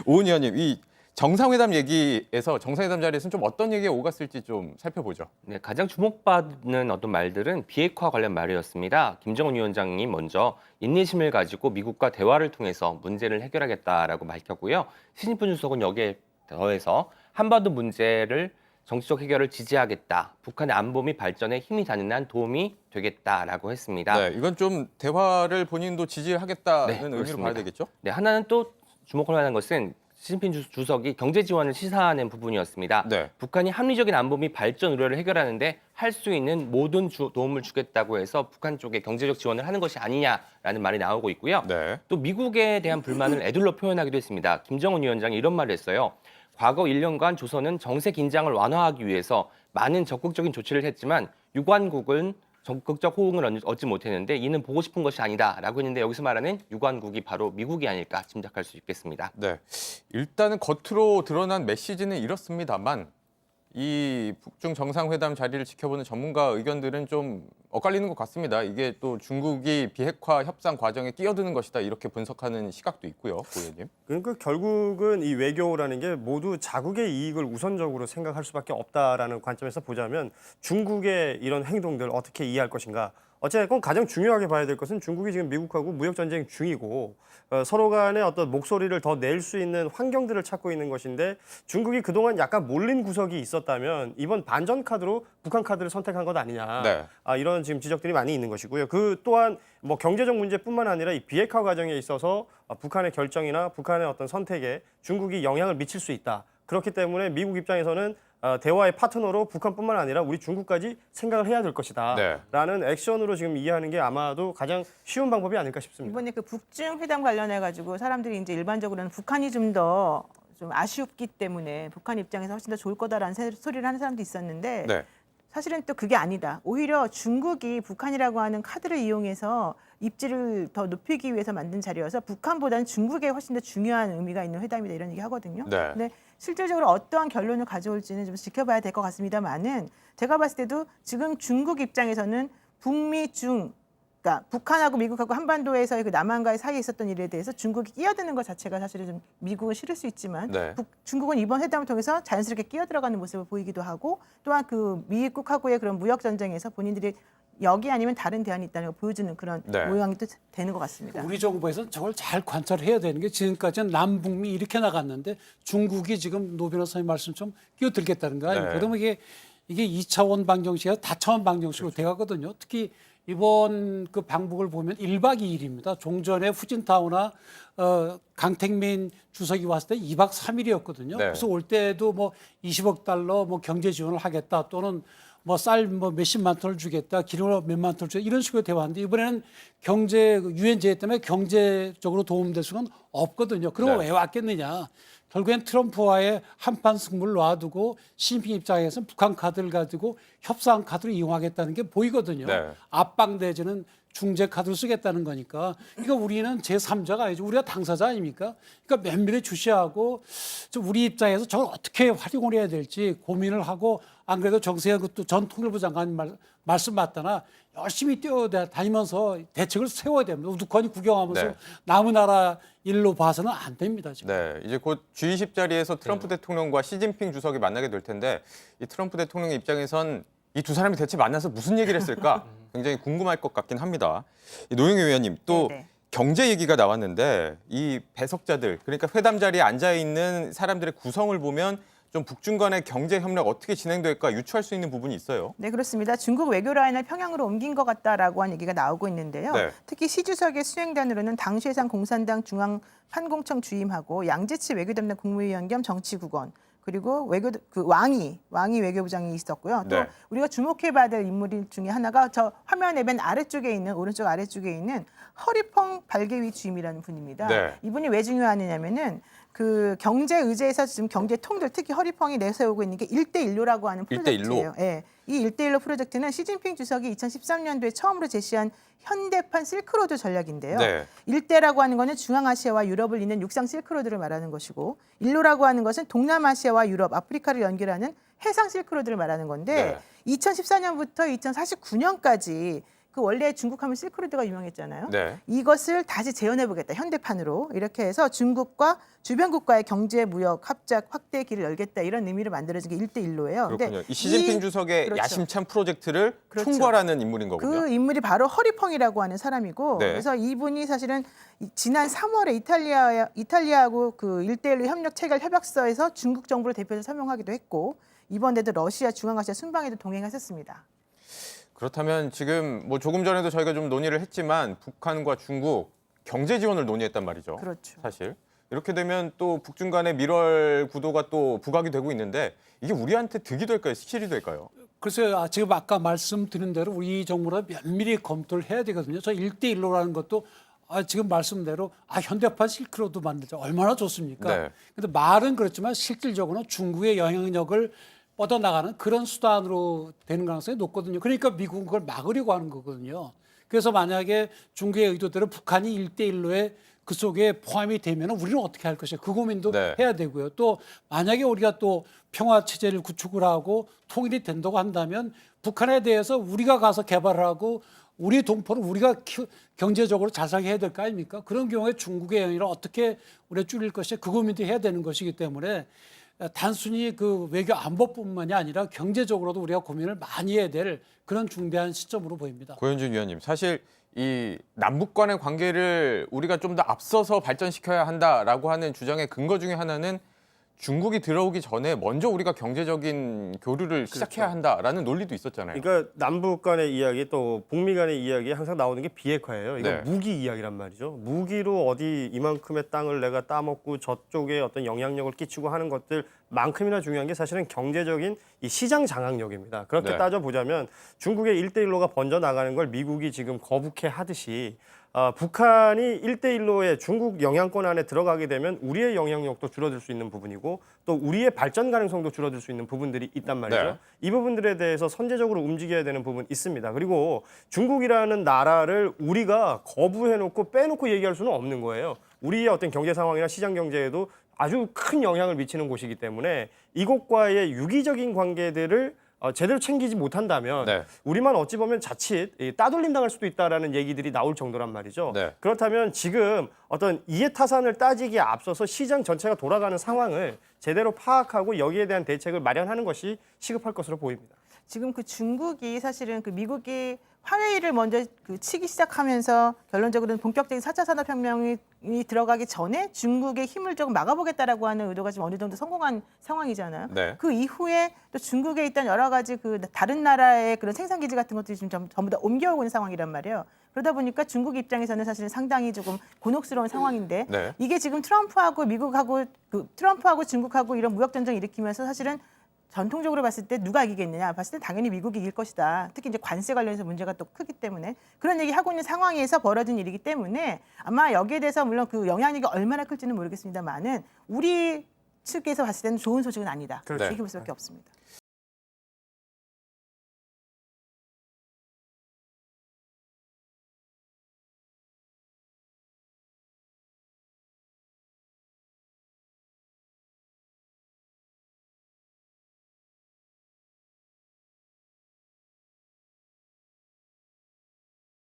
오은 의원님, 이 정상회담 얘기에서 정상회담 자리에서는 좀 어떤 얘기가 오갔을지 좀 살펴보죠. 네, 가장 주목받는 어떤 말들은 비핵화 관련 말이었습니다. 김정은 위원장이 먼저 인내심을 가지고 미국과 대화를 통해서 문제를 해결하겠다라고 밝혔고요. 시진핑 주석은 여기에 더해서 한반도 문제를 정치적 해결을 지지하겠다. 북한의 안보 및 발전에 힘이 닿는 한 도움이 되겠다라고 했습니다. 네, 이건 좀 대화를 본인도 지지하겠다는 네, 의미로 그렇습니다. 봐야 되겠죠? 네, 하나는 또 주목할 만한 것은 시진핑 주석이 경제 지원을 시사하는 부분이었습니다. 네. 북한이 합리적인 안보 및 발전 우려를 해결하는데 할 수 있는 모든 도움을 주겠다고 해서 북한 쪽에 경제적 지원을 하는 것이 아니냐라는 말이 나오고 있고요. 네. 또 미국에 대한 불만을 애둘러 표현하기도 했습니다. 김정은 위원장이 이런 말을 했어요. 과거 1년간 조선은 정세 긴장을 완화하기 위해서 많은 적극적인 조치를 했지만 유관국은 적극적 호응을 얻지 못했는데 이는 보고 싶은 것이 아니다라고 했는데 여기서 말하는 유관국이 바로 미국이 아닐까 짐작할 수 있겠습니다. 네. 일단은 겉으로 드러난 메시지는 이렇습니다만 이 북중 정상회담 자리를 지켜보는 전문가 의견들은 좀 엇갈리는 것 같습니다. 이게 또 중국이 비핵화 협상 과정에 끼어드는 것이다 이렇게 분석하는 시각도 있고요, 고 의원님. 그러니까 결국은 이 외교라는 게 모두 자국의 이익을 우선적으로 생각할 수밖에 없다라는 관점에서 보자면 중국의 이런 행동들 어떻게 이해할 것인가. 어쨌든 가장 중요하게 봐야 될 것은 중국이 지금 미국하고 무역 전쟁 중이고 서로 간에 어떤 목소리를 더 낼 수 있는 환경들을 찾고 있는 것인데 중국이 그동안 약간 몰린 구석이 있었다면 이번 반전 카드로 북한 카드를 선택한 것 아니냐. 네. 이런 지금 지적들이 많이 있는 것이고요. 그 또한 뭐 경제적 문제뿐만 아니라 이 비핵화 과정에 있어서 북한의 결정이나 북한의 어떤 선택에 중국이 영향을 미칠 수 있다. 그렇기 때문에 미국 입장에서는 대화의 파트너로 북한뿐만 아니라 우리 중국까지 생각을 해야 될 것이다. 네. 라는 액션으로 지금 이해하는 게 아마도 가장 쉬운 방법이 아닐까 싶습니다. 이번에 그 북중 회담 관련해 가지고 사람들이 이제 일반적으로는 북한이 좀 더 좀 아쉬웠기 때문에 북한 입장에서 훨씬 더 좋을 거다라는 소리를 하는 사람도 있었는데 네. 사실은 또 그게 아니다. 오히려 중국이 북한이라고 하는 카드를 이용해서 입지를 더 높이기 위해서 만든 자리여서 북한보다는 중국에 훨씬 더 중요한 의미가 있는 회담이다 이런 얘기 하거든요. 네. 근데 실질적으로 어떠한 결론을 가져올지는 좀 지켜봐야 될 것 같습니다만은 제가 봤을 때도 지금 중국 입장에서는 북미 중 그러니까 북한하고 미국하고 한반도에서의 그 남한과의 사이에 있었던 일에 대해서 중국이 끼어드는 것 자체가 사실은 좀 미국은 싫을 수 있지만 네. 중국은 이번 회담을 통해서 자연스럽게 끼어들어가는 모습을 보이기도 하고 또한 그 미국하고의 그런 무역 전쟁에서 본인들이 여기 아니면 다른 대안이 있다는 걸 보여주는 그런 네. 모양이 또 되는 것 같습니다. 우리 정부에서는 저걸 잘 관찰해야 되는 게 지금까지는 남북미 이렇게 나갔는데 중국이 지금 노 변호사님 말씀처럼 끼어들겠다는 거 아닙니까? 네. 그러면 이게 2차원 방정식이 다차원 방정식으로 돼가거든요. 특히 이번 그 방북을 보면 1박 2일입니다. 종전에 후진타오나 강택민 주석이 왔을 때 2박 3일이었거든요. 네. 그래서 올 때도 뭐 20억 달러 뭐 경제 지원을 하겠다 또는 뭐 쌀 뭐 몇십만 톤을 주겠다, 기름을 몇만 톤을 주겠다 이런 식으로 대화하는데 이번에는 경제 유엔 제재 때문에 경제적으로 도움될 수는 없거든요. 그럼 네. 왜 왔겠느냐? 결국엔 트럼프와의 한판 승부를 놔두고 시진핑 입장에서는 북한 카드를 가지고 협상 카드를 이용하겠다는 게 보이거든요. 네. 압박 내지는 중재 카드를 쓰겠다는 거니까. 그러니까 우리는 제3자가 아니죠. 우리가 당사자 아닙니까? 그러니까 면밀히 주시하고 우리 입장에서 저걸 어떻게 활용을 해야 될지 고민을 하고 안 그래도 정세현 전 통일부 장관 말씀 맞다나 열심히 뛰어다니면서 대책을 세워야 됩니다. 우두커니 구경하면서 네. 남의 나라 일로 봐서는 안 됩니다. 지금. 네, 이제 곧 G20 자리에서 트럼프 대통령과 시진핑 주석이 만나게 될 텐데 이 트럼프 대통령의 입장에선 이 두 사람이 대체 만나서 무슨 얘기를 했을까 굉장히 궁금할 것 같긴 합니다. 노영희 의원님 또 네네. 경제 얘기가 나왔는데 이 배석자들 그러니까 회담 자리에 앉아 있는 사람들의 구성을 보면 좀 북중 간의 경제 협력 어떻게 진행될까 유추할 수 있는 부분이 있어요. 네, 그렇습니다. 중국 외교 라인을 평양으로 옮긴 것 같다라고 하는 얘기가 나오고 있는데요. 네. 특히 시 주석의 수행단으로는 당쉐상 공산당 중앙 판공청 주임하고 양재치 외교담당 국무위원 겸 정치국원 그리고 왕이 외교부장이 있었고요. 또 네. 우리가 주목해봐야 될 인물 중에 하나가 저 화면의 맨 아래쪽에 있는 오른쪽 아래쪽에 있는 허리펑 발개위 주임이라는 분입니다. 네. 이분이 왜 중요하냐면은 그 경제 의제에서 지금 경제 통들 특히 허리펑이 내세우고 있는 게 1대1로라고 하는 1대1로? 프로젝트예요. 예. 이 1대1로 프로젝트는 시진핑 주석이 2013년도에 처음으로 제시한 현대판 실크로드 전략인데요. 네. 1대라고 하는 것은 중앙아시아와 유럽을 잇는 육상 실크로드를 말하는 것이고 1로라고 하는 것은 동남아시아와 유럽, 아프리카를 연결하는 해상 실크로드를 말하는 건데 2014년부터 2049년까지 그 원래 중국하면 실크로드가 유명했잖아요. 네. 이것을 다시 재현해보겠다. 현대판으로 이렇게 해서 중국과 주변국과의 경제 무역 합작 확대 길을 열겠다 이런 의미를 만들어진 게 1대1로예요. 그렇군요. 이 시진핑 주석의 그렇죠. 야심찬 프로젝트를 그렇죠. 총괄하는 인물인 거군요. 그 인물이 바로 허리펑이라고 하는 사람이고 네. 그래서 이분이 사실은 지난 3월에 이탈리아하고 그 1대1로 협력 체결 협약서에서 중국 정부를 대표해서 서명하기도 했고 이번에도 러시아 중앙아시아 순방에도 동행하셨습니다. 그렇다면 지금 뭐 조금 전에도 저희가 좀 논의를 했지만 북한과 중국 경제 지원을 논의했단 말이죠. 그렇죠. 사실 이렇게 되면 또 북중 간의 밀월 구도가 또 부각이 되고 있는데 이게 우리한테 득이 될까요? 실이 될까요? 글쎄요, 지금 아까 말씀드린 대로 우리 정부가 면밀히 검토를 해야 되거든요. 저 1대1로라는 것도 지금 말씀대로 현대판 실크로드 만들자 얼마나 좋습니까? 네. 근데 말은 그렇지만 실질적으로는 중국의 영향력을 뻗어나가는 그런 수단으로 되는 가능성이 높거든요. 그러니까 미국은 그걸 막으려고 하는 거거든요. 그래서 만약에 중국의 의도대로 북한이 1대1로에 그 속에 포함이 되면 우리는 어떻게 할 것이냐. 그 고민도 네. 해야 되고요. 또 만약에 우리가 또 평화 체제를 구축을 하고 통일이 된다고 한다면 북한에 대해서 우리가 가서 개발을 하고 우리 동포를 우리가 경제적으로 잘 살게 해야 될 거 아닙니까? 그런 경우에 중국의 영향을 어떻게 우리가 줄일 것이냐. 그 고민도 해야 되는 것이기 때문에 단순히 그 외교 안보뿐만이 아니라 경제적으로도 우리가 고민을 많이 해야 될 그런 중대한 시점으로 보입니다. 고현준 위원님, 사실 이 남북 간의 관계를 우리가 좀 더 앞서서 발전시켜야 한다라고 하는 주장의 근거 중에 하나는 중국이 들어오기 전에 먼저 우리가 경제적인 교류를 시작해야 한다라는 논리도 있었잖아요. 그러니까 남북 간의 이야기 또 북미 간의 이야기에 항상 나오는 게 비핵화예요. 이거 네. 무기 이야기란 말이죠. 무기로 어디 이만큼의 땅을 내가 따먹고 저쪽에 어떤 영향력을 끼치고 하는 것들만큼이나 중요한 게 사실은 경제적인 이 시장 장악력입니다. 그렇게 네. 따져보자면 중국의 1대1로가 번져 나가는 걸 미국이 지금 거북해 하듯이 북한이 1대1로의 중국 영향권 안에 들어가게 되면 우리의 영향력도 줄어들 수 있는 부분이고 또 우리의 발전 가능성도 줄어들 수 있는 부분들이 있단 말이죠. 네. 이 부분들에 대해서 선제적으로 움직여야 되는 부분 있습니다. 그리고 중국이라는 나라를 우리가 거부해놓고 빼놓고 얘기할 수는 없는 거예요. 우리의 어떤 경제 상황이나 시장 경제에도 아주 큰 영향을 미치는 곳이기 때문에 이곳과의 유기적인 관계들을 제대로 챙기지 못한다면 네. 우리만 어찌 보면 자칫 따돌림 당할 수도 있다라는 얘기들이 나올 정도란 말이죠. 네. 그렇다면 지금 어떤 이해타산을 따지기에 앞서서 시장 전체가 돌아가는 상황을 제대로 파악하고 여기에 대한 대책을 마련하는 것이 시급할 것으로 보입니다. 지금 그 중국이 사실은 그 미국이 화웨이를 먼저 그 치기 시작하면서 결론적으로는 본격적인 4차 산업혁명이 들어가기 전에 중국의 힘을 조금 막아보겠다라고 하는 의도가 지금 어느 정도 성공한 상황이잖아요. 네. 그 이후에 또 중국에 있던 여러 가지 그 다른 나라의 그런 생산기지 같은 것들이 지금 전부 다 옮겨오고 있는 상황이란 말이에요. 그러다 보니까 중국 입장에서는 사실은 상당히 조금 곤혹스러운 상황인데 네. 이게 지금 트럼프하고 미국하고 트럼프하고 중국하고 이런 무역 전쟁 일으키면서 사실은 전통적으로 봤을 때 누가 이기겠느냐 봤을 때 당연히 미국이 이길 것이다. 특히 이제 관세 관련해서 문제가 또 크기 때문에 그런 얘기 하고 있는 상황에서 벌어진 일이기 때문에 아마 여기에 대해서 물론 그 영향력이 얼마나 클지는 모르겠습니다만은 우리 측에서 봤을 때는 좋은 소식은 아니다. 그렇죠. 이렇게 볼 수밖에 없습니다.